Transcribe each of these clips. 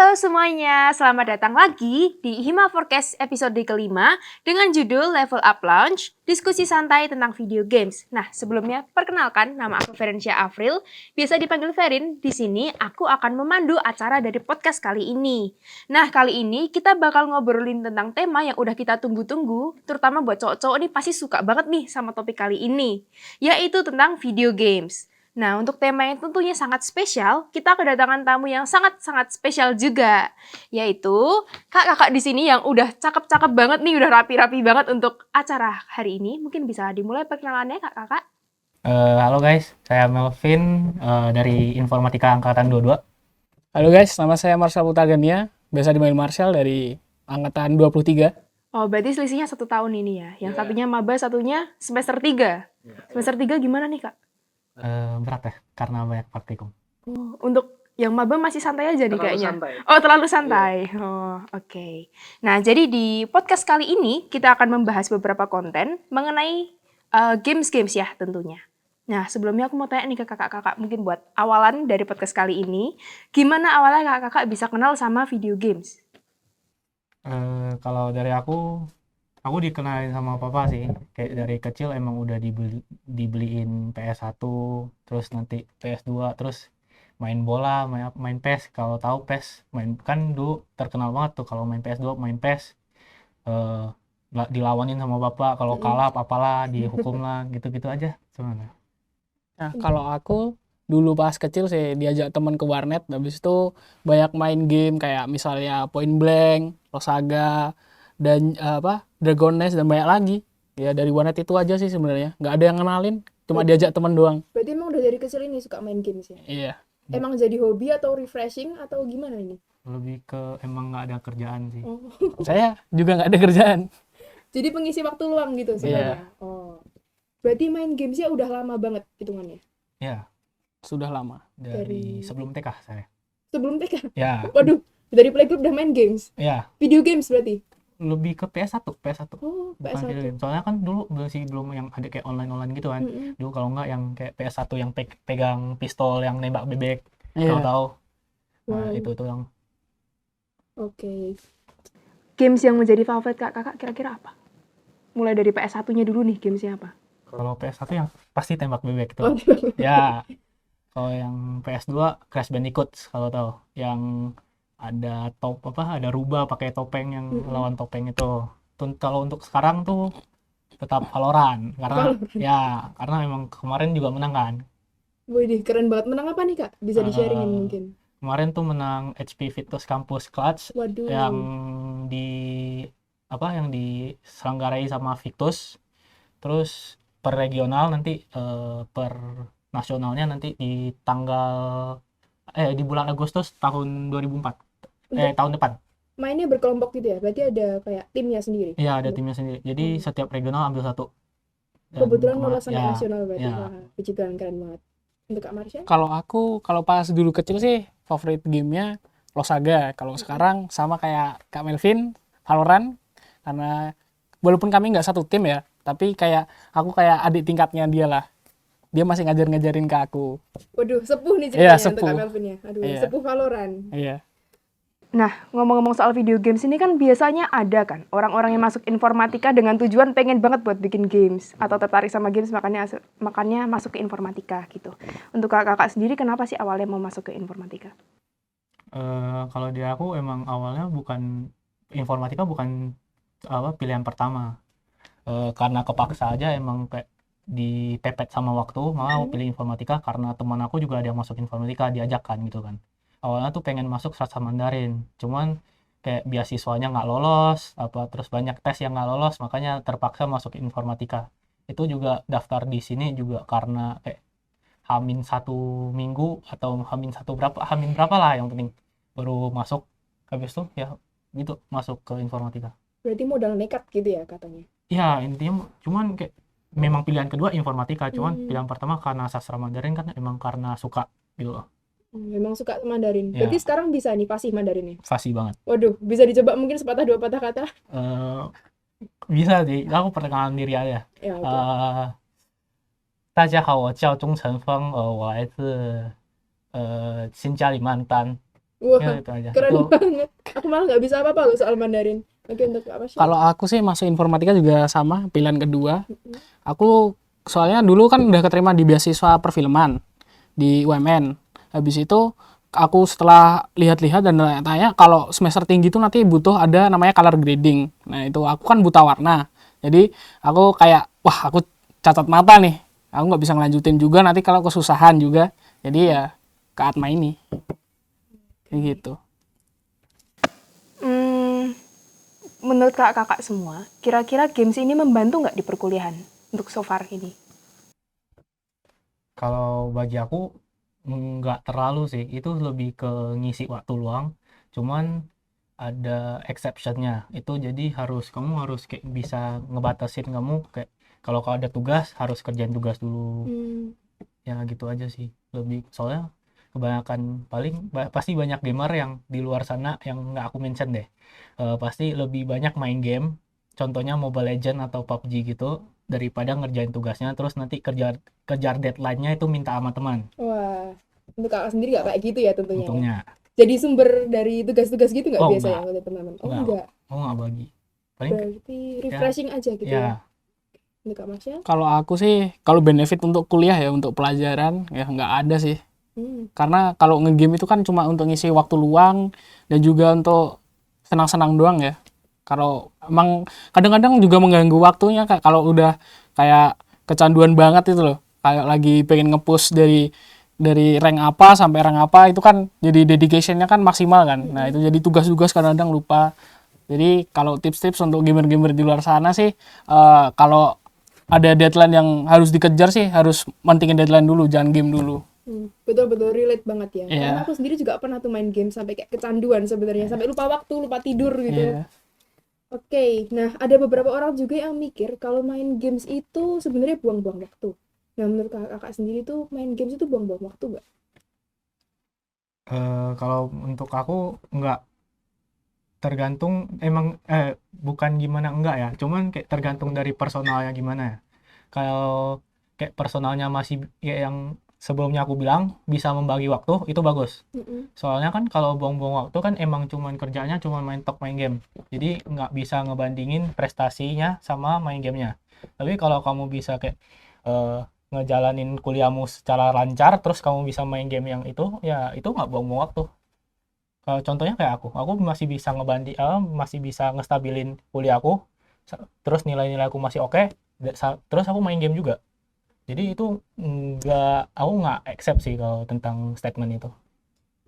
Halo semuanya, selamat datang lagi di Hima Forecast episode kelima dengan judul Level Up Lounge, diskusi santai tentang video games. Nah, sebelumnya perkenalkan, nama aku Ferencia Afril, biasa dipanggil Ferin. Di sini aku akan memandu acara dari podcast kali ini. Nah, kali ini kita bakal ngobrolin tentang tema yang udah kita tunggu-tunggu, terutama buat cowok-cowok nih pasti suka banget nih sama topik kali ini, yaitu tentang video games. Nah, untuk tema yang tentunya sangat spesial, kita kedatangan tamu yang sangat-sangat spesial juga, yaitu kakak-kakak di sini yang udah cakep-cakep banget nih, udah rapi-rapi banget untuk acara hari ini. Mungkin bisa dimulai perkenalannya, kakak-kakak. Halo guys, saya Melvin dari Informatika Angkatan 22. Halo guys, nama saya Marshall Putagania, biasa dipanggil Marshall dari Angkatan 23. Oh, berarti selisihnya 1 tahun ini ya. Yang satunya maba, satunya semester 3. Semester 3 gimana nih, Kak? Berat ya, karena banyak praktikum. Oh, untuk yang maba masih santai aja nih Terlalu kayaknya. santai. Oh, terlalu santai. Oh, oke. Nah, jadi di podcast kali ini kita akan membahas beberapa konten mengenai games-games ya tentunya. Nah, sebelumnya aku mau tanya nih ke kakak-kakak, mungkin buat awalan dari podcast kali ini, gimana awalnya kakak-kakak bisa kenal sama video games? Kalau dari aku dikenalin sama papa sih. Kayak dari kecil emang udah dibeliin PS1, terus nanti PS2, terus main bola, main PES. Kalau tahu PES, kan dulu terkenal banget tuh kalau main PS2, main PES. Dilawanin sama bapak, kalau kalah apalah, dihukum lah, gitu-gitu aja sebenarnya. Nah, kalau aku dulu pas kecil sih diajak teman ke warnet, habis itu banyak main game kayak misalnya Point Blank, Losaga, dan Dragon Nest dan banyak lagi. Ya dari warnet itu aja sih sebenarnya. Nggak ada yang kenalin, cuma diajak teman doang. Berarti emang udah dari kecil ini suka main games ya? Iya. Emang jadi hobi atau refreshing atau gimana ini? Lebih ke emang nggak ada kerjaan sih. Oh. Saya juga nggak ada kerjaan. Jadi pengisi waktu luang gitu sebenarnya. Oh. Berarti main gamesnya udah lama banget hitungannya. Ya, Sudah lama. dari sebelum TK saya. Sebelum TK. Ya, Waduh, dari playgroup udah main games. ya. Video games berarti. Lebih ke PS1. Oh, Bukan video PS1. game. Soalnya kan dulu belum yang ada kayak online gitu kan. Mm-mm. Dulu kalau nggak yang kayak PS1 yang pegang pistol yang nembak bebek. Iya. Kalau tahu. Nah, Wow. itu tuh yang Oke. Games yang menjadi favorit kakak kira-kira apa? Mulai dari PS1-nya dulu nih, gamesnya apa? kalau PS1 yang pasti tembak bebek Oh, tuh. Ya. Kalau yang PS2 Crash Bandicoot kalau tahu. Yang ada ada rubah pakai topeng yang lawan topeng itu. Kalau untuk sekarang tuh tetap Valorant karena karena memang kemarin juga menang kan. Wih, keren banget. Menang apa nih, Kak? Bisa di-sharingin mungkin. Kemarin tuh menang HP Victus Campus Clutch Waduh. yang diselenggarai sama Victus. Terus per regional nanti per nasionalnya nanti di bulan Agustus tahun 2004. Tahun depan. Mainnya berkelompok gitu ya? Berarti ada kayak timnya sendiri? Iya, ada timnya sendiri. Jadi setiap regional ambil satu. Dan Kebetulan kemarin- lolos sampai ya, nasional berarti. ya. Wah, puji Tuhan, keren banget. Untuk Kak Marsha? Kalau pas dulu kecil sih favorit gamenya Losaga. Kalau sekarang sama kayak Kak Melvin, Valorant. Karena walaupun kami nggak satu tim ya, tapi aku kayak adik tingkatnya dia lah. Dia masih ngajarin ke aku. Waduh, sepuh nih Iya, ceritanya untuk sepuh. Kak Melvin ya. Aduh, Iya. sepuh Valorant. Iya. Nah, ngomong-ngomong soal video games ini kan biasanya ada kan orang-orang yang masuk informatika dengan tujuan pengen banget buat bikin games atau tertarik sama games makanya masuk ke informatika gitu. Untuk kakak-kakak sendiri kenapa sih awalnya mau masuk ke informatika? Kalau di aku emang awalnya informatika bukan pilihan pertama. Karena kepaksa aja emang kayak dipepet sama waktu mau pilih informatika karena teman aku juga ada yang masuk informatika diajakkan gitu kan. Awalnya tuh pengen masuk sastra Mandarin, cuman kayak beasiswanya nggak lolos terus banyak tes yang nggak lolos, makanya terpaksa masuk informatika. Itu juga daftar di sini juga karena kayak Hamin 1 minggu atau Hamin berapa lah yang penting baru masuk. Habis itu ya gitu masuk ke informatika. Berarti modal nekat gitu ya katanya. Ya intinya cuman kayak memang pilihan kedua informatika, cuman pilihan pertama karena sastra Mandarin kan emang karena suka gitu. Memang suka Mandarin. Ya. Berarti sekarang bisa nih fasih Mandarinnya. Fasih banget. Waduh, bisa dicoba mungkin sepatah dua patah kata. Bisa sih, aku perkenalan diri aja. Ya, oke. 大家好，我叫钟成峰，我来自新加里曼丹。Wah, Ya itu aja. keren Itu banget. Aku malah nggak bisa apa-apa loh soal Mandarin. Oke, untuk apa sih? Kalau aku sih masuk informatika juga sama, pilihan kedua. Mm-mm. Aku soalnya dulu kan udah keterima di beasiswa perfilman di UMN. Habis itu aku setelah lihat-lihat dan tanya kalau semester tinggi itu nanti butuh ada namanya color grading. Nah itu aku kan buta warna. Jadi aku kayak wah aku catat mata nih. Aku nggak bisa ngelanjutin juga nanti kalau kesusahan juga. Jadi ya ke Atma ini. Kayak gitu. Hmm, menurut kakak semua, kira-kira games ini membantu nggak di perkuliahan untuk so far ini? kalau bagi aku nggak terlalu sih, itu lebih ke ngisi waktu luang. Cuman ada exceptionnya itu, jadi kamu harus kayak bisa ngebatasin, kamu kayak kalau ada tugas harus kerjain tugas dulu. Hmm. Ya gitu aja sih, lebih soalnya kebanyakan pasti banyak gamer yang di luar sana yang nggak aku mention deh. Pasti lebih banyak main game, contohnya Mobile Legend atau PUBG gitu, daripada ngerjain tugasnya terus nanti kejar kejar deadline-nya itu minta sama teman. Wah, untuk kakak sendiri nggak kayak gitu ya tentunya ya? Untungnya Jadi sumber dari tugas-tugas gitu nggak oh biasa ya enggak oleh teman-teman? Oh enggak enggak, oh enggak bagi paling berarti ya refreshing aja gitu ya? ya Untuk Kak Masya? Kalau aku sih kalau benefit untuk kuliah ya untuk pelajaran ya nggak ada sih. Hmm. Karena kalau ngegame itu kan cuma untuk ngisi waktu luang dan juga untuk senang-senang doang ya. Kalau emang kadang-kadang juga mengganggu waktunya kalau udah kayak kecanduan banget itu loh. Kayak lagi pengen nge-push dari rank apa sampai rank apa itu kan jadi dedication-nya kan maksimal kan. Nah, itu jadi tugas-tugas kadang-kadang lupa. Jadi kalau tips-tips untuk gamer-gamer di luar sana sih kalau ada deadline yang harus dikejar sih harus mentingin deadline dulu, jangan game dulu. Betul-betul relate banget ya. Iya. Karena aku sendiri juga pernah tuh main game sampai kayak kecanduan sebenarnya, sampai lupa waktu, lupa tidur gitu. Iya. Oke, nah ada beberapa orang juga yang mikir kalau main games itu sebenarnya buang-buang waktu. Nah, menurut kakak sendiri tuh main games itu buang-buang waktu nggak? Kalau untuk aku nggak, tergantung emang bukan gimana enggak ya, cuman kayak tergantung dari personalnya gimana ya. Kalau kayak personalnya masih ya yang sebelumnya aku bilang bisa membagi waktu, itu bagus. Mm-mm. Soalnya kan kalau buang-buang waktu kan emang cuman kerjanya cuman main tok main game, jadi nggak bisa ngebandingin prestasinya sama main gamenya. Tapi kalau kamu bisa kayak eh, ngejalanin kuliahmu secara lancar terus kamu bisa main game yang itu, ya itu nggak buang-buang waktu. Kalau contohnya kayak aku masih bisa masih bisa ngestabilin kuliah aku, terus nilai-nilai aku masih oke, terus aku main game juga. Jadi itu aku nggak accept sih kalau tentang statement itu.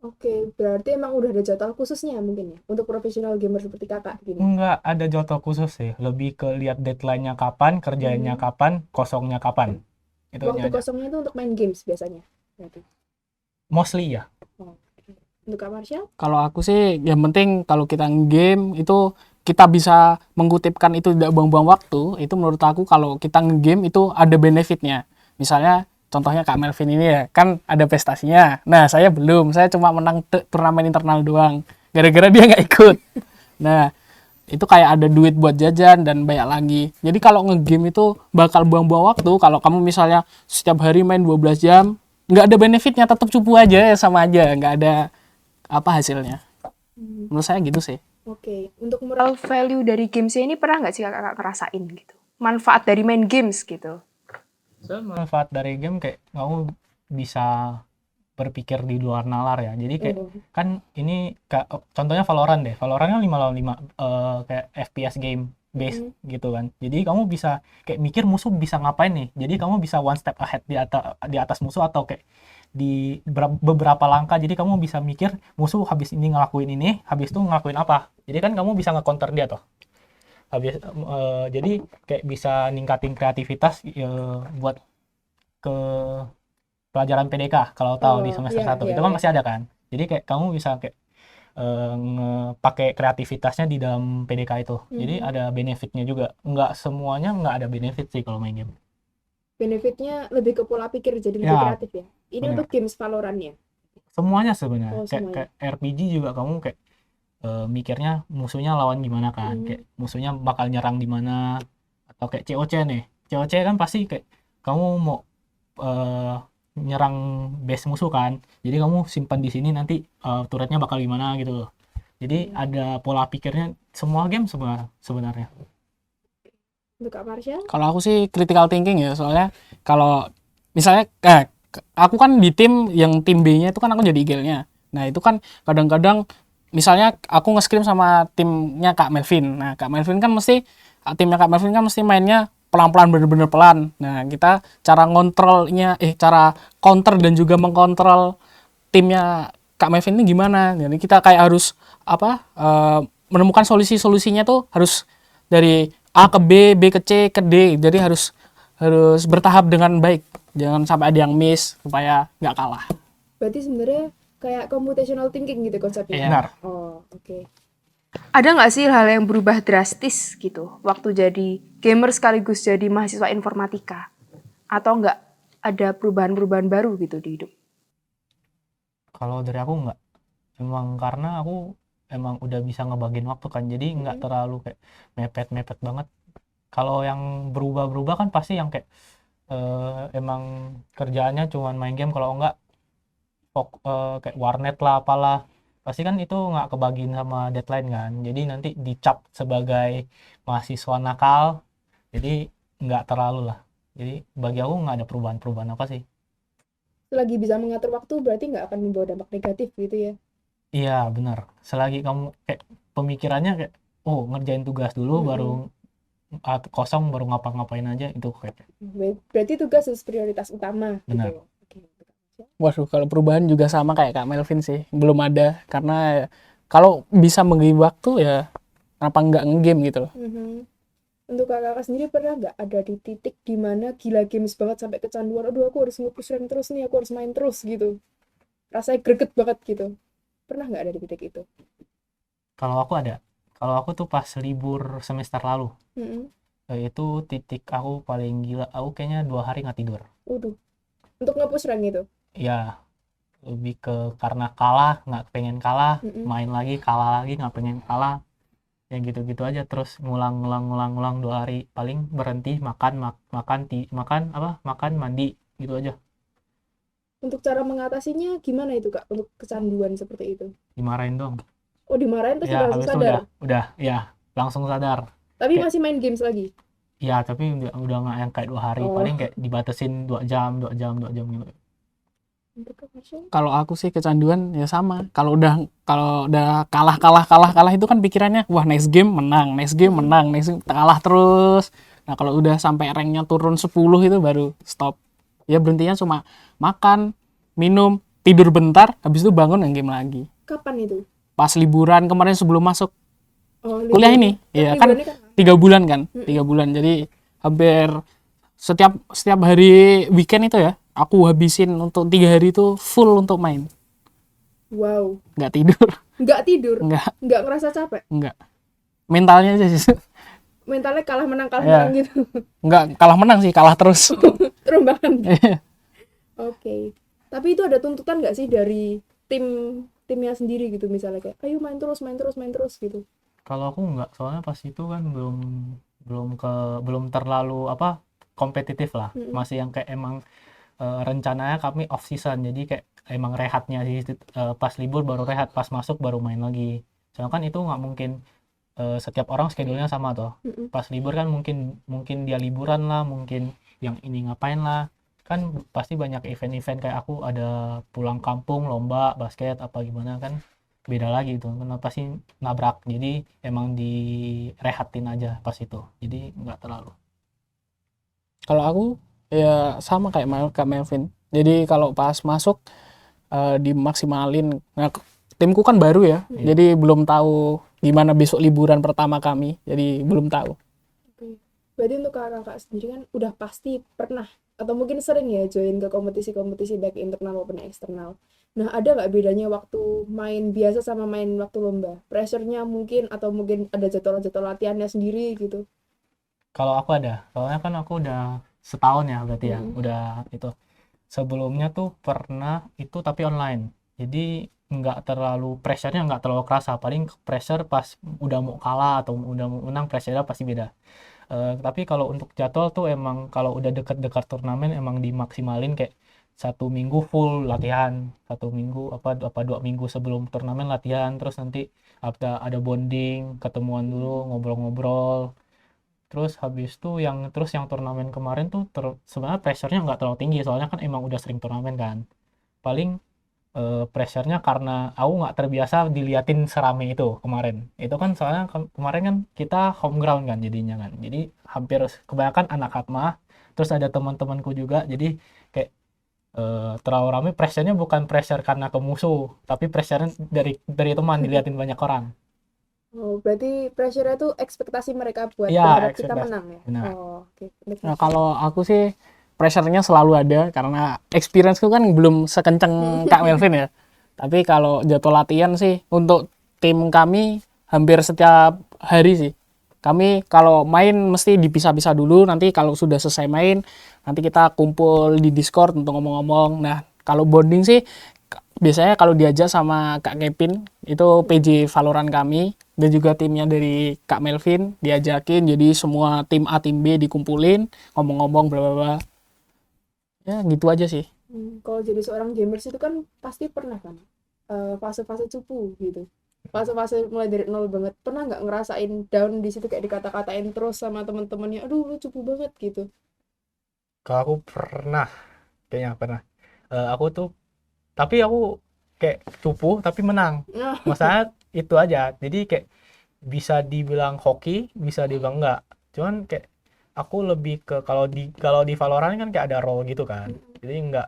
Oke, berarti emang udah ada jadwal khususnya mungkin ya untuk profesional gamer seperti kakak gini. Nggak ada jadwal khusus sih, lebih ke lihat deadline-nya kapan, kerjanya kapan, kosongnya kapan. Itu Waktu aja. kosongnya itu untuk main games biasanya. Berarti. Mostly ya. Oke. Untuk Kak Marsha? Kalau aku sih yang penting kalau kita game itu kita bisa mengutipkan itu tidak buang-buang waktu, itu menurut aku kalau kita ngegame itu ada benefitnya. Misalnya contohnya Kak Melvin ini ya, kan ada prestasinya. Nah, saya belum, saya cuma menang turnamen internal doang. Gara-gara dia nggak ikut. Nah, itu kayak ada duit buat jajan dan banyak lagi. Jadi kalau ngegame itu bakal buang-buang waktu. Kalau kamu misalnya setiap hari main 12 jam, nggak ada benefitnya, tetap cupu aja ya sama aja, nggak ada apa hasilnya. Menurut saya gitu sih. Oke, untuk moral Moral value dari games ini pernah nggak sih kakak ngerasain gitu? Manfaat dari main games gitu. Manfaat dari game kayak kamu bisa berpikir di luar nalar ya. Jadi kayak kan ini contohnya Valorant deh. Valorant kan 5 lawan 5 kayak FPS game base gitu kan. Jadi kamu bisa kayak mikir musuh bisa ngapain nih. Jadi kamu bisa one step ahead di atas musuh, atau kayak di beberapa langkah. Jadi kamu bisa mikir musuh habis ini ngelakuin ini, habis itu ngelakuin apa. Jadi kan kamu bisa nge-counter dia tuh. Jadi kayak bisa ningkatin kreativitas buat ke pelajaran PDK, kalau tahu di semester 1 itu kan masih ada kan. Jadi kayak kamu bisa kayak pakai kreativitasnya di dalam PDK itu. Jadi ada benefitnya juga. Nggak semuanya nggak ada benefit sih kalau main game. benefitnya lebih ke pola pikir jadi lebih Ya, kreatif ya. Ini bener. untuk games Valorant ya. Semuanya sebenarnya. Oh, Kayak RPG juga kamu kayak mikirnya musuhnya lawan gimana kan. Kayak musuhnya bakal nyerang di mana, atau kayak COC nih. COC kan pasti kayak kamu mau nyerang base musuh kan. Jadi kamu simpan di sini nanti turretnya bakal gimana gitu loh. Jadi ada pola pikirnya semua game sebenarnya. Untuk Kak Marsha? Kalau aku sih critical thinking ya, soalnya kalau misalnya aku kan di tim yang tim B-nya itu kan aku jadi IGL-nya. Nah, itu kan kadang-kadang misalnya aku nge-scrim sama timnya Kak Melvin. Nah, Kak Melvin kan mesti timnya Kak Melvin kan mesti mainnya pelan-pelan, bener-bener pelan. Nah, kita cara cara counter dan juga mengkontrol timnya Kak Melvin ini gimana? Jadi kita kayak harus menemukan solusinya tuh harus dari A ke B, B ke C ke D. Jadi harus bertahap dengan baik. Jangan sampai ada yang miss supaya nggak kalah. Berarti sebenarnya kayak computational thinking gitu konsepnya. Iya. Benar. Oh, oke. Ada nggak sih hal yang berubah drastis gitu waktu jadi gamer sekaligus jadi mahasiswa informatika? Atau nggak ada perubahan-perubahan baru gitu di hidup? Kalau dari aku nggak. Emang karena aku emang udah bisa ngebagiin waktu kan. Jadi nggak terlalu kayak mepet-mepet banget. Kalau yang berubah-berubah kan pasti yang kayak emang kerjaannya cuman main game, kalau enggak kayak warnet lah apalah, pasti kan itu nggak kebagiin sama deadline kan, jadi nanti dicap sebagai mahasiswa nakal, jadi nggak terlalu lah. Jadi bagi aku nggak ada perubahan apa sih. Selagi bisa mengatur waktu berarti nggak akan membawa dampak negatif gitu ya. Iya benar, selagi kamu kayak pemikirannya kayak ngerjain tugas dulu baru kosong baru ngapa-ngapain aja, itu kayak Berarti tugas harus prioritas utama Benar. gitu. Oke. Waduh, kalau perubahan juga sama kayak Kak Melvin sih, belum ada. Karena kalau bisa membagi waktu ya kenapa nggak nge-game gitu loh. Untuk kakak sendiri pernah nggak ada di titik dimana gila games banget sampai kecanduan, aduh aku harus nge-push rank terus nih, aku harus main terus gitu, rasanya greget banget gitu, pernah nggak ada di titik itu? kalau aku tuh pas libur semester lalu. Itu titik aku paling gila, aku kayaknya 2 hari nggak tidur. Waduh, untuk nge-push rank itu. Ya lebih ke karena kalah, nggak pengen kalah, main lagi kalah lagi, nggak pengen kalah, ya gitu-gitu aja terus ngulang 2 hari, paling berhenti makan makan mandi gitu aja. Untuk cara mengatasinya gimana itu kak, untuk kecanduan seperti itu? Dimarahin dong Oh, dimarahin terus ya, langsung habis itu sadar, udah ya langsung sadar. tapi kayak- masih main games lagi? Ya tapi udah nggak yang kayak 2 hari, Oh. paling kayak dibatasin 2 jam gitu. Untuk Kak Marsha? Kalau aku sih kecanduan ya sama. Kalau udah kalah itu kan pikirannya wah next game menang, next game kalah terus. Nah, kalau udah sampai ranknya turun 10 itu baru stop. Ya berhentinya cuma makan, minum, tidur bentar, habis itu bangun yang game lagi. Kapan itu? Pas liburan kemarin sebelum masuk Oh, kuliah ini. Ya kan liburannya 3 bulan kan? 3 bulan. Jadi hampir setiap hari weekend itu ya aku habisin untuk 3 hari itu full untuk main. Wow, Nggak tidur. nggak tidur, Nggak ngerasa capek, mentalnya aja sih. mentalnya kalah menang Ya. gitu. Nggak kalah menang sih, kalah terus. Terumbangan. Iya. Oke. Tapi itu ada tuntutan nggak sih dari timnya sendiri gitu, misalnya kayak ayo main terus gitu? Kalau aku nggak, soalnya pas itu kan belum terlalu kompetitif lah, masih yang kayak emang rencananya kami off season, jadi kayak emang rehatnya sih, pas libur baru rehat, pas masuk baru main lagi. Soalnya kan itu nggak mungkin setiap orang schedule-nya sama toh. Pas libur kan mungkin dia liburan lah, mungkin yang ini ngapain lah, kan pasti banyak event-event kayak aku ada pulang kampung, lomba basket apa gimana, kan beda lagi itu, kenapa sih nabrak, jadi emang direhatin aja pas itu, jadi nggak terlalu. Kalau aku ya sama kayak Kak Melvin. Jadi kalau pas masuk dimaksimalin. Nah, timku kan baru ya. Jadi belum tahu gimana besok liburan pertama kami. Jadi belum tahu. Oke. Berarti untuk kakak sendiri kan udah pasti pernah atau mungkin sering ya join ke kompetisi-kompetisi baik internal maupun eksternal. Nah, ada nggak bedanya waktu main biasa sama main waktu lomba? Pressure-nya mungkin, atau mungkin ada jadwal-jadwal latihannya sendiri gitu? Kalau aku ada, soalnya kan aku udah setahun ya berarti ya, udah itu. Sebelumnya tuh pernah itu tapi online, jadi nggak terlalu, pressure-nya nggak terlalu kerasa, paling pressure pas udah mau kalah atau udah mau menang, pressure-nya pasti beda. Tapi kalau untuk jadwal tuh emang kalau udah dekat-dekat turnamen emang dimaksimalin, kayak 1 minggu full latihan, 1 minggu apa 2 minggu sebelum turnamen latihan, terus nanti ada bonding, ketemuan dulu, ngobrol-ngobrol. Terus habis itu yang turnamen kemarin tuh sebenarnya pressure-nya nggak terlalu tinggi, soalnya kan emang udah sering turnamen kan. Paling pressure-nya karena aku nggak terbiasa diliatin serame itu kemarin. Itu kan soalnya kemarin kan kita home ground kan jadinya kan. Jadi hampir kebanyakan anak Hatmah, terus ada teman-temanku juga. Jadi kayak terlalu rame, pressure-nya bukan pressure karena ke musuh, tapi pressure-nya dari teman diliatin banyak orang. Oh, berarti pressure-nya tuh ekspektasi mereka buat Iya, berharap kita ekspektasi. menang ya? Benar. Oh, oke. Nah, kalau aku sih pressure-nya selalu ada karena experience-ku kan belum sekenceng Kak Melvin ya. Tapi kalau jadwal latihan sih untuk tim kami hampir setiap hari sih. Kami kalau main mesti dipisah-pisah dulu, nanti kalau sudah selesai main nanti kita kumpul di Discord untuk ngomong-ngomong. Nah, kalau bonding sih biasanya kalau diajak sama Kak Kevin itu PJ Valorant kami dan juga timnya dari Kak Melvin diajakin, jadi semua tim A tim B dikumpulin ngomong-ngomong bla bla bla. Ya gitu aja sih. Kalau jadi seorang gamers itu kan pasti pernah kan fase-fase cupu gitu. Fase-fase mulai dari nol banget. Pernah nggak ngerasain down di situ kayak dikata-katain terus sama teman-temannya, aduh lu cupu banget gitu. Kalau aku kayaknya pernah. Aku tuh, tapi aku kayak cupu tapi menang. Nah, Masalah itu aja. Jadi kayak bisa dibilang hoki, bisa dibilang enggak. Cuman kayak aku lebih ke kalau di Valorant kan kayak ada role gitu kan. Jadi enggak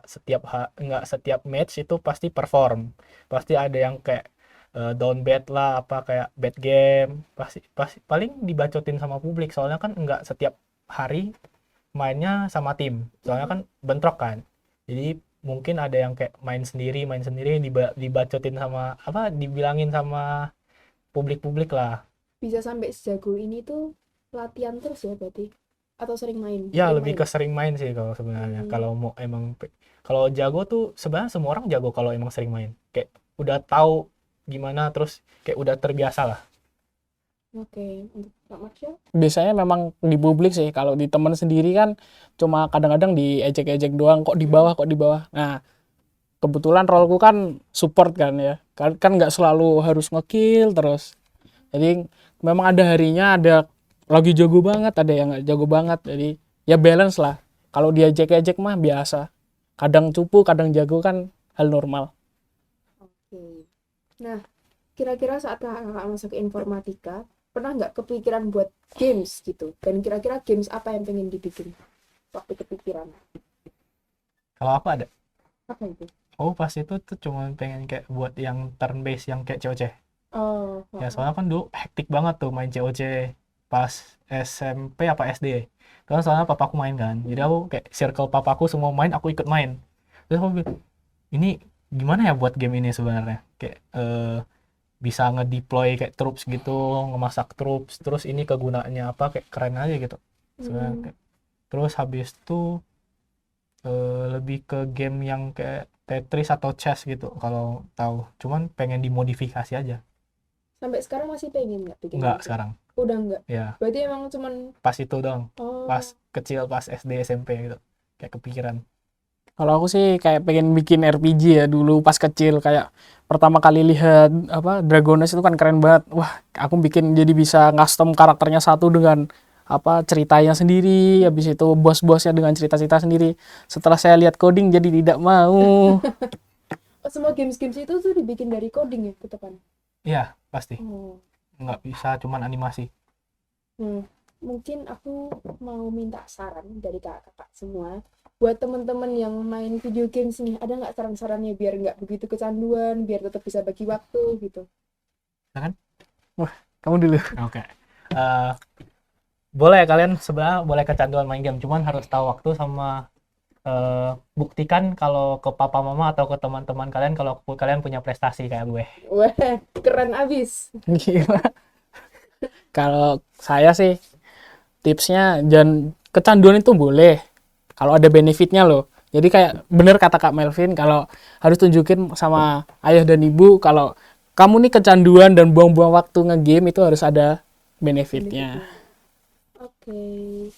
setiap match itu pasti perform. Pasti ada yang kayak down bad lah, apa kayak bad game. Pasti paling dibacotin sama publik. Soalnya kan enggak setiap hari mainnya sama tim. Soalnya kan bentrok kan. Jadi mungkin ada yang kayak main sendiri dibacotin sama apa dibilangin sama publik-publik lah. bisa sampai sejago ini tuh latihan terus ya berarti? Atau sering main? Ya Sering lebih main? ke sering main sih kalau sebenarnya. Hmm. Kalau mau emang kalau jago tuh sebenarnya semua orang jago kalau emang sering main. Kayak udah tahu gimana, terus kayak udah terbiasa lah. Oke, untuk Kak Marsha? Biasanya memang di publik sih, kalau di teman sendiri kan cuma kadang-kadang diejek-ejek doang, kok di bawah kok di bawah. Nah, kebetulan roleku kan support kan ya, kan nggak selalu harus ngekill terus. Jadi memang ada harinya ada lagi jago banget, ada yang nggak jago banget, jadi ya balance lah. Kalau diejek-ejek mah biasa, kadang cupu kadang jago kan hal normal. Oke. Nah, kira-kira saat kakak masuk ke informatika, pernah nggak kepikiran buat games gitu? Dan kira-kira games apa yang pengen dibikin waktu kepikiran? Kalau aku ada. Apa itu? Oh pas itu tuh cuma pengen kayak buat yang turn based yang kayak COC. Oh, Ya soalnya kan dulu hektik banget tuh main COC pas SMP apa SD. Karena soalnya papaku main kan. Jadi aku kayak circle papaku semua main, aku ikut main. Terus aku bilang, ini gimana ya buat game ini sebenarnya? Kayak bisa ngedeploy kayak troops gitu, ngemasak troops, terus ini kegunaannya apa, kayak keren aja gitu. Sebenarnya. Terus habis itu lebih ke game yang kayak Tetris atau chess gitu kalau tahu. Cuman pengen dimodifikasi aja. Sampai sekarang masih pengen nggak bikin Enggak gitu? sekarang. Udah nggak? Ya, Berarti emang cuman pas itu dong. oh, Pas kecil, pas SD, SMP gitu. Kayak kepikiran. Kalau aku sih kayak pengen bikin RPG ya dulu pas kecil, kayak pertama kali lihat apa Dragon Age itu kan keren banget. Wah, aku bikin jadi bisa custom karakternya satu dengan apa ceritanya sendiri, habis itu bos-bosnya dengan cerita-cerita sendiri. Setelah saya lihat coding jadi tidak mau. semua games-games itu tuh dibikin dari coding ya ketepan. Iya, pasti. Oh. Nggak bisa cuman animasi. Mungkin aku mau minta saran dari kakak-kakak semua buat teman-teman yang main video games nih, ada nggak saran-sarannya biar nggak begitu kecanduan, biar tetap bisa bagi waktu gitu? Kamu dulu. Oke. Boleh kalian sebenarnya boleh kecanduan main game, cuman harus tahu waktu sama buktikan kalau ke papa mama atau ke teman-teman kalian kalau kalian punya prestasi kayak gue. Wah, keren abis. Gila. Kalau saya sih tipsnya jangan kecanduan itu boleh kalau ada benefitnya loh. Jadi kayak bener kata Kak Melvin, kalau harus tunjukin sama ayah dan ibu kalau kamu nih kecanduan dan buang-buang waktu nge-game itu harus ada benefitnya. Oke.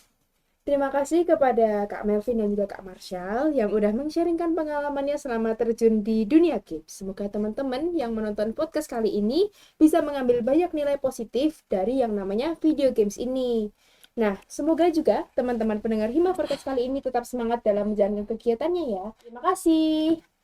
Terima kasih kepada Kak Melvin dan juga Kak Marshall yang udah men-sharingkan pengalamannya selama terjun di dunia games. Semoga teman-teman yang menonton podcast kali ini bisa mengambil banyak nilai positif dari yang namanya video games ini. Nah, semoga juga teman-teman pendengar Hima Podcast kali ini tetap semangat dalam menjalankan kegiatannya ya. Terima kasih.